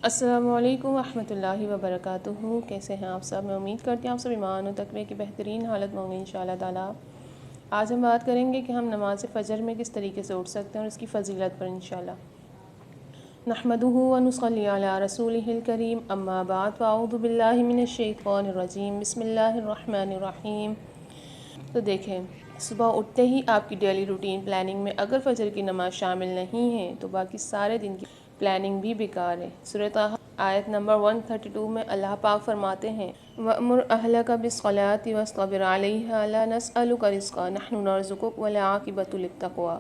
السلام علیکم ورحمۃ اللہ وبرکاتہ۔ کیسے ہیں آپ سب؟ میں امید کرتی ہوں آپ سب ایمان و تقوی کی بہترین حالت میں ہوں گے انشاءاللہ تعالیٰ۔ آج ہم بات کریں گے کہ ہم نماز فجر میں کس طریقے سے اٹھ سکتے ہیں اور اس کی فضیلت پر انشاءاللہ۔ نحمدہ ونصلی علی رسولہ الکریم، اما بعد فاعوذ باللہ من الشیطان الرجیم، بسم اللہ الرحمن الرحیم۔ تو دیکھیں، صبح اٹھتے ہی آپ کی ڈیلی روٹین پلاننگ میں اگر فجر کی نماز شامل نہیں ہے تو باقی سارے دن کی پلاننگ بھی بیکار ہے۔ سورۃ طٰہٰ آیت نمبر 132 میں اللہ پاک فرماتے ہیں وَأْمُرْ أَهْلَكَ بِالصَّلَاةِ وَاصْطَبِرْ عَلَيْهَا لَا نَسْأَلُكَ رِزْقًا نَحْنُ نَرْزُقُكَ وَالْعَاقِبَةُ لِلتَّقْوَىٰ۔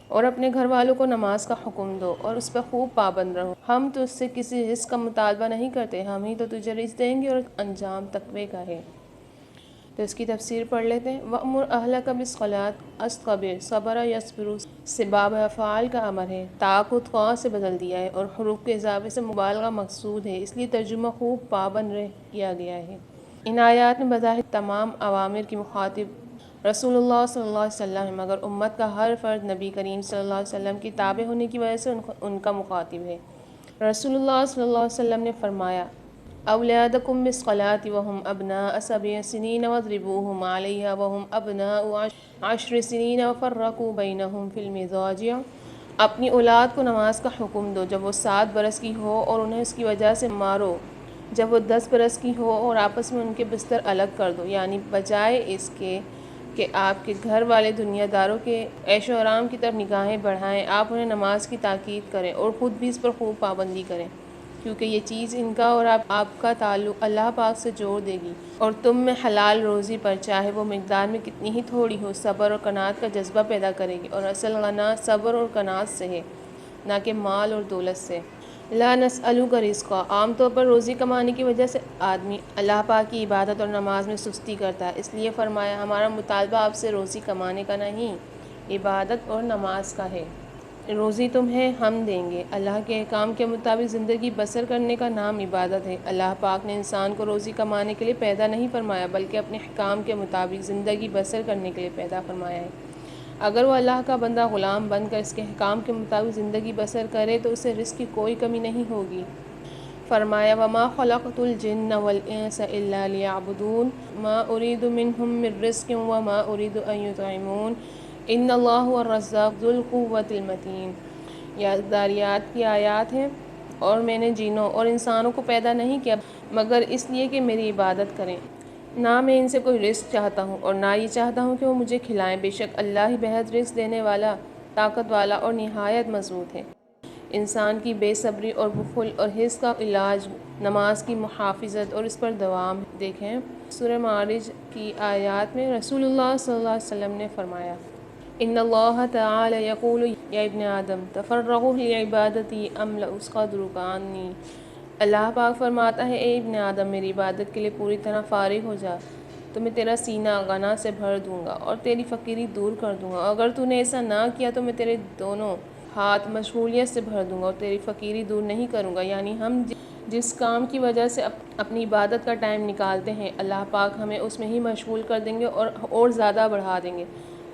اور اپنے گھر والوں کو نماز کا حکم دو اور اس پر خوب پابند رہو، ہم تو اس سے کسی رزق کا مطالبہ نہیں کرتے، ہم ہی تو تجھے رزق دیں گے اور انجام تقوی کا ہے۔ تو اس کی تفسیر پڑھ لیتے ہیں۔ وَأْمُرْ أَهْلَكَ بِالصَّلَاةِ اصطبر، صبر یصبر سے باب افعال کا امر ہے، تا کو قاء سے بدل دیا ہے اور حروف کے اضافے سے مبالغہ مقصود ہے، اس لیے ترجمہ خوب پابند کیا گیا ہے۔ ان آیات میں بظاہر تمام اوامر کی مخاطب رسول اللہ صلی اللہ علیہ وسلم ہے، مگر امت کا ہر فرد نبی کریم صلی اللہ علیہ وسلم کی تابع ہونے کی وجہ سے ان کا مخاطب ہے۔ رسول اللہ صلی اللہ علیہ وسلم نے فرمایا اولادکم بالصلاۃ وهم ابناء 7 سنین واضربوهم علیہا وهم ابناء 10 سنین وفرقوا بینہم فی المضاجع۔ اپنی اولاد کو نماز کا حکم دو جب وہ 7 برس کی ہو اور انہیں اس کی وجہ سے مارو جب وہ 10 برس کی ہو، اور آپس میں ان کے بستر الگ کر دو، یعنی بجائے اس کے کہ آپ کے گھر والے دنیا داروں کے عیش و آرام کی طرف نگاہیں بڑھائیں، آپ انہیں نماز کی تاکید کریں اور خود بھی اس پر خوب پابندی کریں، کیونکہ یہ چیز ان کا اور آپ کا تعلق اللہ پاک سے جوڑ دے گی، اور تم میں حلال روزی پر چاہے وہ مقدار میں کتنی ہی تھوڑی ہو صبر اور قناعت کا جذبہ پیدا کرے گی، اور اصل غنا صبر اور قناعت سے ہے، نہ کہ مال اور دولت سے۔ لا نسألک رزقا، عام طور پر روزی کمانے کی وجہ سے آدمی اللہ پاک کی عبادت اور نماز میں سستی کرتا ہے، اس لیے فرمایا ہمارا مطالبہ آپ سے روزی کمانے کا نہیں، عبادت اور نماز کا ہے۔ روزی تمہیں ہم دیں گے، اللہ کے احکام کے مطابق زندگی بسر کرنے کا نام عبادت ہے۔ اللہ پاک نے انسان کو روزی کمانے کے لیے پیدا نہیں فرمایا بلکہ اپنے احکام کے مطابق زندگی بسر کرنے کے لیے پیدا فرمایا ہے۔ اگر وہ اللہ کا بندہ غلام بن کر اس کے احکام کے مطابق زندگی بسر کرے تو اسے رزق کی کوئی کمی نہیں ہوگی۔ فرمایا وَمَا خَلَقْتُ الْجِنَّ وَالْإِنسَ إِلَّا لِيَعْبُدُونِ مَا أُرِيدُ مِنْهُم مِّن رِّزْقٍ وَمَا أُرِيدُ أَن يُطْعِمُونِ إِنَّ اللَّهَ هُوَ الرَّزَّاقُ ذُو الْقُوَّةِ الْمَتِينُ۔ یہ ذاریات کی آیات ہیں، اور میں نے جنوں اور انسانوں کو پیدا نہیں کیا مگر اس لیے کہ میری عبادت کریں، نہ میں ان سے کوئی رزق چاہتا ہوں اور نہ یہ چاہتا ہوں کہ وہ مجھے کھلائیں، بے شک اللہ ہی بہت رزق دینے والا، طاقت والا اور نہایت مضبوط ہے۔ انسان کی بے صبری اور بخل اور حرص کا علاج نماز کی محافظت اور اس پر دوام۔ دیکھیں سورہ معارج کی آیات میں رسول اللہ صلی اللہ علیہ وسلم نے فرمایا ان اللہ تعالی یقول یا ابن آدم تفرغوا لعبادتی املأ صدرک عنی۔ اللہ پاک فرماتا ہے اے ابن آدم میری عبادت کے لیے پوری طرح فارغ ہو جا تو میں تیرا سینہ غنا سے بھر دوں گا اور تیری فقیری دور کر دوں گا، اگر تو نے ایسا نہ کیا تو میں تیرے دونوں ہاتھ مشغولیت سے بھر دوں گا اور تیری فقیری دور نہیں کروں گا۔ یعنی ہم جس کام کی وجہ سے اپنی عبادت کا ٹائم نکالتے ہیں اللہ پاک ہمیں اس میں ہی مشغول کر دیں گے اور زیادہ بڑھا دیں گے۔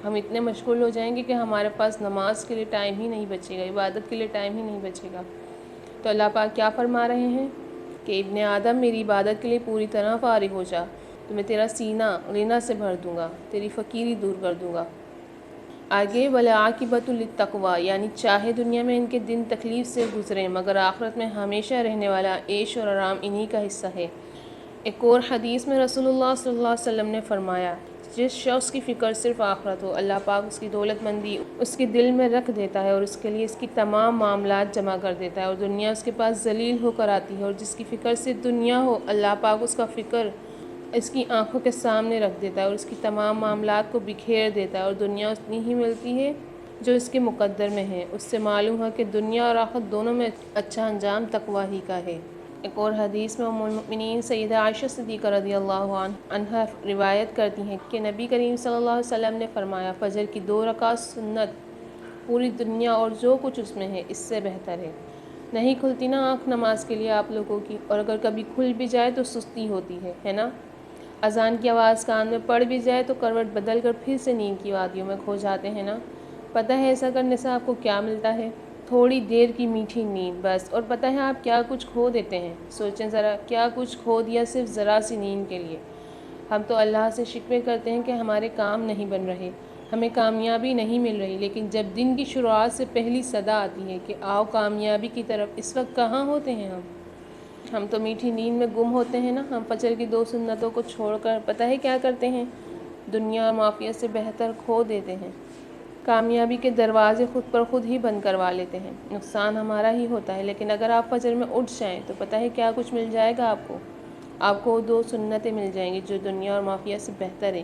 ہم اتنے مشغول ہو جائیں گے کہ ہمارے پاس نماز کے لیے ٹائم ہی نہیں بچے گا، عبادت کے لیے ٹائم ہی نہیں بچے گا۔ تو اللہ پاک کیا فرما رہے ہیں کہ ابن آدم میری عبادت کے لیے پوری طرح فارغ ہو جا تو میں تیرا سینہ غنا سے بھر دوں گا، تیری فقیری دور کر دوں گا۔ آگے وَالْعَاقِبَةُ لِلتَّقْوَىٰ، یعنی چاہے دنیا میں ان کے دن تکلیف سے گزریں مگر آخرت میں ہمیشہ رہنے والا عیش اور آرام انہی کا حصہ ہے۔ ایک اور حدیث میں رسول اللہ صلی اللہ علیہ وسلم نے فرمایا جس شخص کی فکر صرف آخرت ہو اللہ پاک اس کی دولت مندی اس کے دل میں رکھ دیتا ہے اور اس کے لیے اس کی تمام معاملات جمع کر دیتا ہے اور دنیا اس کے پاس ذلیل ہو کر آتی ہے، اور جس کی فکر صرف دنیا ہو اللہ پاک اس کا فکر اس کی آنکھوں کے سامنے رکھ دیتا ہے اور اس کی تمام معاملات کو بکھیر دیتا ہے، اور دنیا اتنی ہی ملتی ہے جو اس کے مقدر میں ہے۔ اس سے معلوم ہے کہ دنیا اور آخرت دونوں میں اچھا انجام تقویٰ ہی کا ہے۔ ایک اور حدیث میں ام المؤمنین سیدہ عائشہ صدیقہ رضی اللہ عنہا روایت کرتی ہیں کہ نبی کریم صلی اللہ علیہ وسلم نے فرمایا فجر کی 2 رکعت سنت پوری دنیا اور جو کچھ اس میں ہے اس سے بہتر ہے۔ نہیں کھلتی نا آنکھ نماز کے لیے آپ لوگوں کی، اور اگر کبھی کھل بھی جائے تو سستی ہوتی ہے نا؟ اذان کی آواز کان میں پڑ بھی جائے تو کروٹ بدل کر پھر سے نیند کی وادیوں میں کھو جاتے ہیں نا؟ پتہ ہے ایسا کرنے سے آپ کو کیا ملتا ہے؟ تھوڑی دیر کی میٹھی نیند بس، اور پتہ ہے آپ کیا کچھ کھو دیتے ہیں؟ سوچیں ذرا، کیا کچھ کھو دیا صرف ذرا سی نیند کے لیے۔ ہم تو اللہ سے شکوے کرتے ہیں کہ ہمارے کام نہیں بن رہے، ہمیں کامیابی نہیں مل رہی، لیکن جب دن کی شروعات سے پہلی صدا آتی ہے کہ آؤ کامیابی کی طرف، اس وقت کہاں ہوتے ہیں ہم تو میٹھی نیند میں گم ہوتے ہیں نا۔ ہم فجر کی 2 سنتوں کو چھوڑ کر پتہ ہے کیا کرتے ہیں؟ دنیا اور معافیت سے بہتر کھو دیتے ہیں، کامیابی کے دروازے خود پر خود ہی بند کروا لیتے ہیں۔ نقصان ہمارا ہی ہوتا ہے، لیکن اگر آپ فجر میں اٹھ جائیں تو پتہ ہے کیا کچھ مل جائے گا آپ کو 2 سنتیں مل جائیں گی جو دنیا اور معافیت سے بہتر ہیں،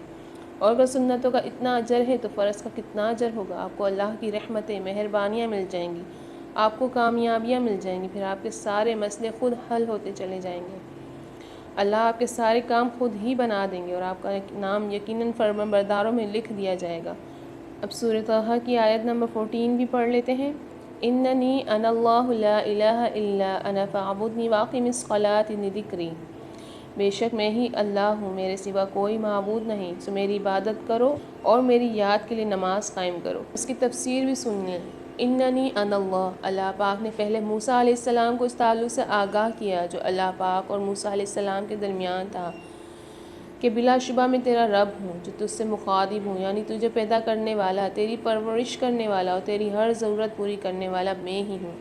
اور اگر سنتوں کا اتنا اجر ہے تو فرض کا کتنا اجر ہوگا۔ آپ کو اللہ کی رحمتیں، مہربانیاں مل جائیں گی، آپ کو کامیابیاں مل جائیں گی، پھر آپ کے سارے مسئلے خود حل ہوتے چلے جائیں گے، اللہ آپ کے سارے کام خود ہی بنا دیں گے، اور آپ کا نام یقیناً فرمانبرداروں میں لکھ دیا جائے گا۔ اب سورہ طٰہٰ کی آیت نمبر 14 بھی پڑھ لیتے ہیں۔ اننی انا اللہ لا الہ الا انا فاعبدنی واقم الصلاۃ لذکری، بے شک میں ہی اللہ ہوں، میرے سوا کوئی معبود نہیں، سو میری عبادت کرو اور میری یاد کے لیے نماز قائم کرو۔ اس کی تفسیر بھی سن لیں۔ اننی انا اللہ پاک نے پہلے موسیٰ علیہ السلام کو اس تعلق سے آگاہ کیا جو اللہ پاک اور موسیٰ علیہ السلام کے درمیان تھا کہ بلا شبہ میں تیرا رب ہوں جو تجھ سے مخاطب ہوں، یعنی تجھے پیدا کرنے والا، تیری پرورش کرنے والا اور تیری ہر ضرورت پوری کرنے والا میں ہی ہوں۔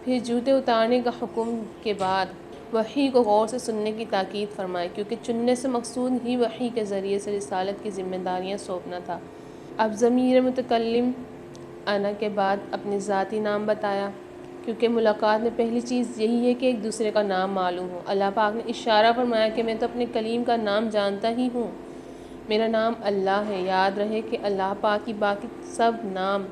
پھر جوتے اتارنے کا حکم کے بعد وحی کو غور سے سننے کی تاکید فرمائی، کیونکہ چننے سے مقصود ہی وحی کے ذریعے سے رسالت کی ذمہ داریاں سونپنا تھا۔ اب ضمیر متکلم انا کے بعد اپنے ذاتی نام بتایا، کیونکہ ملاقات میں پہلی چیز یہی ہے کہ ایک دوسرے کا نام معلوم ہو۔ اللہ پاک نے اشارہ فرمایا کہ میں تو اپنے کلیم کا نام جانتا ہی ہوں، میرا نام اللہ ہے۔ یاد رہے کہ اللہ پاک کی باقی سب نام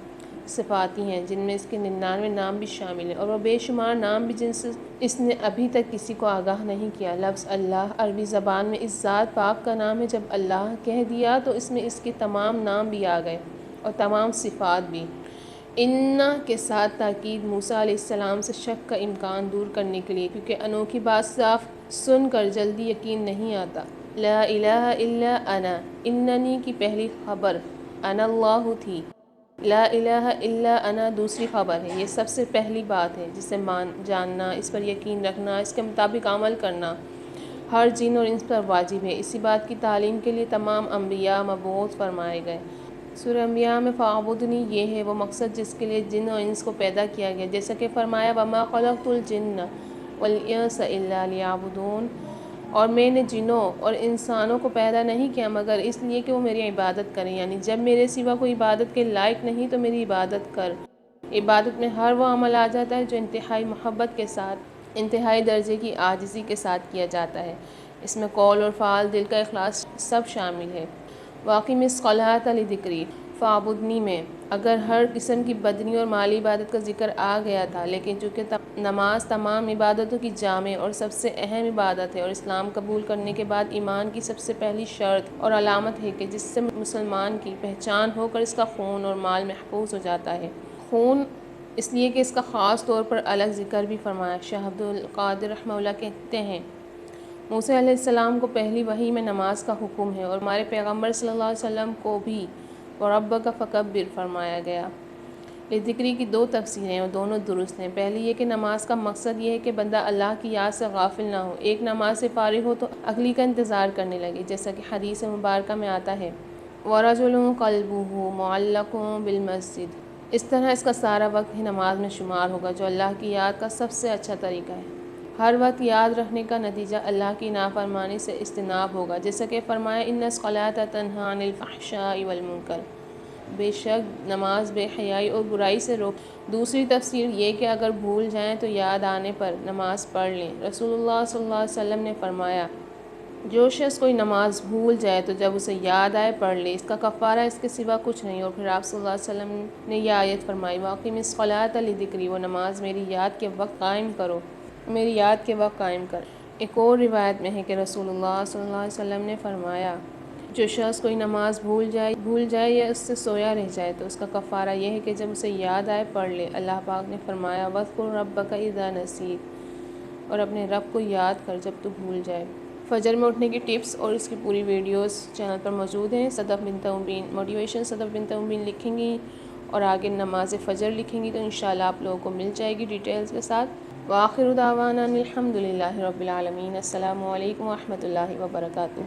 صفاتی ہیں، جن میں اس کے 99 نام بھی شامل ہیں، اور وہ بے شمار نام بھی جن سے اس نے ابھی تک کسی کو آگاہ نہیں کیا۔ لفظ اللہ عربی زبان میں اس ذات پاک کا نام ہے، جب اللہ کہہ دیا تو اس میں اس کے تمام نام بھی آ گئے اور تمام صفات بھی۔ اِنَّ کے ساتھ تاکید موسیٰ علیہ السلام سے شک کا امکان دور کرنے کے لیے، کیونکہ انوکھی بات صاف سن کر جلدی یقین نہیں آتا۔ لا الہ الا انا، اننی کی پہلی خبر انا اللہ تھی، لا الہ الا انا دوسری خبر ہے۔ یہ سب سے پہلی بات ہے جسے جاننا، اس پر یقین رکھنا، اس کے مطابق عمل کرنا ہر جن اور انس پر واجب ہے۔ اسی بات کی تعلیم کے لیے تمام انبیاء مبعوث فرمائے گئے۔ سورہ انبیاء میں فاعبدنی یہ ہے وہ مقصد جس کے لیے جن اور انس کو پیدا کیا گیا، جیسا کہ فرمایا وما خلقت الجن والانس الا لیعبدون، اور میں نے جنوں اور انسانوں کو پیدا نہیں کیا مگر اس لیے کہ وہ میری عبادت کریں، یعنی جب میرے سوا کوئی عبادت کے لائق نہیں تو میری عبادت کر۔ عبادت میں ہر وہ عمل آ جاتا ہے جو انتہائی محبت کے ساتھ، انتہائی درجے کی عاجزی کے ساتھ کیا جاتا ہے، اس میں قول اور فعل، دل کا اخلاص سب شامل ہے۔ واقم الصلاۃ لذکری، فاعبدنی میں اگر ہر قسم کی بدنی اور مالی عبادت کا ذکر آ گیا تھا، لیکن چونکہ نماز تمام عبادتوں کی جامع اور سب سے اہم عبادت ہے، اور اسلام قبول کرنے کے بعد ایمان کی سب سے پہلی شرط اور علامت ہے کہ جس سے مسلمان کی پہچان ہو کر اس کا خون اور مال محفوظ ہو جاتا ہے۔ خون اس لیے کہ اس کا خاص طور پر الگ ذکر بھی فرمایا۔ شاہ عبد القادر رحمہ اللہ کہتے ہیں موسیٰ علیہ السلام کو پہلی وحی میں نماز کا حکم ہے، اور ہمارے پیغمبر صلی اللہ علیہ وسلم کو بھی وَرَبَّكَ فَكَبِّرْ فرمایا گیا۔ ذکری کی 2 تفسیریں اور دونوں درست ہیں۔ پہلی یہ کہ نماز کا مقصد یہ ہے کہ بندہ اللہ کی یاد سے غافل نہ ہو، ایک نماز سے فارغ ہو تو اگلی کا انتظار کرنے لگے، جیسا کہ حدیث مبارکہ میں آتا ہے وَرَجُلٌ قَلْبُهُ مُعَلَّقٌ بِالْمَسْجِدِ، اس طرح اس کا سارا وقت ہی نماز میں شمار ہوگا، جو اللہ کی یاد کا سب سے اچھا طریقہ ہے۔ ہر وقت یاد رکھنے کا نتیجہ اللہ کی نافرمانی سے اجتناب ہوگا، جیسا کہ فرمایا اِنَّ الصَّلَاةَ تَنْهَىٰ عَنِ الْفَحْشَاءِ وَالْمُنکَرِ، بے شک نماز بے حیائی اور برائی سے روک۔ دوسری تفسیر یہ کہ اگر بھول جائیں تو یاد آنے پر نماز پڑھ لیں۔ رسول اللہ صلی اللہ علیہ وسلم نے فرمایا جو شخص کوئی نماز بھول جائے تو جب اسے یاد آئے پڑھ لے، اس کا کفارہ اس کے سوا کچھ نہیں۔ اور پھر آپ صلی اللہ علیہ وسلم نے یہ آیت فرمائی واقم الصلاۃ لذکری، وہ نماز میری یاد کے وقت قائم کرو، میری یاد کے وقت قائم کر۔ ایک اور روایت میں ہے کہ رسول اللہ صلی اللہ علیہ وسلم نے فرمایا جو شخص کوئی نماز بھول جائے یا اس سے سویا رہ جائے تو اس کا کفارہ یہ ہے کہ جب اسے یاد آئے پڑھ لے۔ اللہ پاک نے فرمایا وَاذْكُرْ رَبَّكَ إِذَا نَسِيتَ، اور اپنے رب کو یاد کر جب تو بھول جائے۔ فجر میں اٹھنے کی ٹپس اور اس کی پوری ویڈیوز چینل پر موجود ہیں۔ صدف بنت مبین موٹیویشن صدف بنت مبین لکھیں گی اور آگے نماز فجر لکھیں گی تو انشاءاللہ آپ لوگوں کو مل جائے گی ڈیٹیلز کے ساتھ۔ وآخر دعوانا الحمدللہ رب العالمین۔ السلام علیکم ورحمۃ اللہ وبرکاتہ۔